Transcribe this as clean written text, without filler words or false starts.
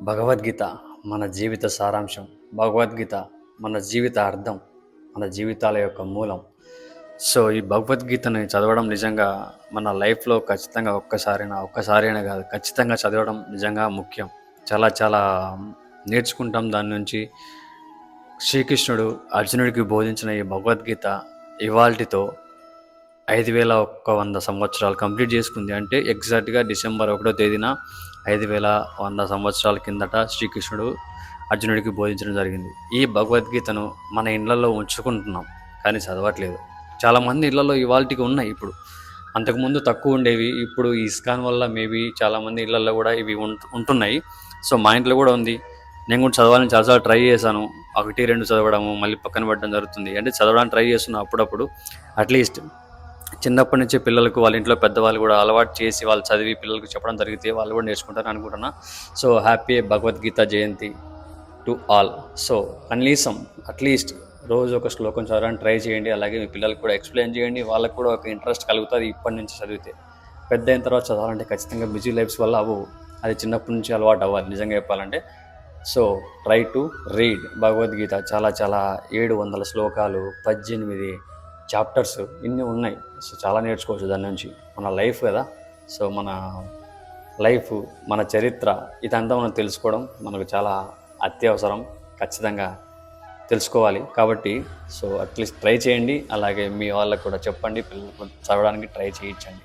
భగవద్గీత మన జీవిత సారాంశం. భగవద్గీత మన జీవిత అర్థం, మన జీవితాల యొక్క మూలం. సో, ఈ భగవద్గీతని చదవడం నిజంగా మన లైఫ్‌లో ఖచ్చితంగా ఒక్కసారైనా కాదు, ఖచ్చితంగా చదవడం నిజంగా ముఖ్యం. చాలా చాలా నేర్చుకుంటాం దాని నుంచి. శ్రీకృష్ణుడు అర్జునుడికి బోధించిన ఈ భగవద్గీత ఇవాల్టితో 5100 సంవత్సరాలు కంప్లీట్ చేసుకుంది. అంటే ఎగ్జాక్ట్గా డిసెంబర్ 1వ తేదీన 5100 సంవత్సరాల కిందట శ్రీకృష్ణుడు అర్జునుడికి బోధించడం జరిగింది. ఈ భగవద్గీతను మన ఇళ్లలో ఉంచుకుంటున్నాం, కానీ చదవట్లేదు. చాలామంది ఇళ్లలో ఇవాళకి ఉన్నాయి. ఇప్పుడు అంతకుముందు తక్కువ ఉండేవి. ఇప్పుడు ఈ ఇస్కాన్ వల్ల మేబీ చాలామంది ఇళ్లలో కూడా ఇవి ఉంటున్నాయి. సో మా ఇంట్లో కూడా ఉంది. నేను కూడా చదవాలని చాలాసార్లు ట్రై చేశాను. 1-2 చదవడము, మళ్ళీ పక్కన పెట్టడం జరుగుతుంది. అంటే చదవడానికి ట్రై చేస్తున్నా అప్పుడప్పుడు. అట్లీస్ట్ చిన్నప్పటి నుంచి పిల్లలకు వాళ్ళ ఇంట్లో పెద్దవాళ్ళు కూడా అలవాటు చేసి వాళ్ళు చదివి పిల్లలకు చెప్పడం జరిగితే వాళ్ళు కూడా నేర్చుకుంటారని అనుకుంటున్నా. So happy Bhagavad Gita Jayanti to all. So కనీసం అట్లీస్ట్ రోజు ఒక శ్లోకం చదవడానికి ట్రై చేయండి. అలాగే మీ పిల్లలకు కూడా ఎక్స్ప్లెయిన్ చేయండి. వాళ్ళకు కూడా ఒక ఇంట్రెస్ట్ కలుగుతుంది ఇప్పటి నుంచి చదివితే. పెద్ద అయిన తర్వాత చదవాలంటే ఖచ్చితంగా బిజీ లైఫ్స్ వల్ల అది చిన్నప్పటి నుంచి అలవాటు అవ్వాలి నిజంగా చెప్పాలంటే. So try to read Bhagavad Gita. చాలా చాలా 700 శ్లోకాలు, 18 చాప్టర్స్, ఇన్ని ఉన్నాయి. సో చాలా నేర్చుకోవచ్చు దాని నుంచి. మన లైఫ్ కదా, సో మన లైఫ్, మన చరిత్ర, ఇదంతా మనం తెలుసుకోవడం మనకు చాలా అత్యవసరం. ఖచ్చితంగా తెలుసుకోవాలి. కాబట్టి సో అట్లీస్ట్ ట్రై చేయండి. అలాగే మీ వాళ్ళకు కూడా చెప్పండి, పిల్లలకు చదవడానికి ట్రై చేయించండి.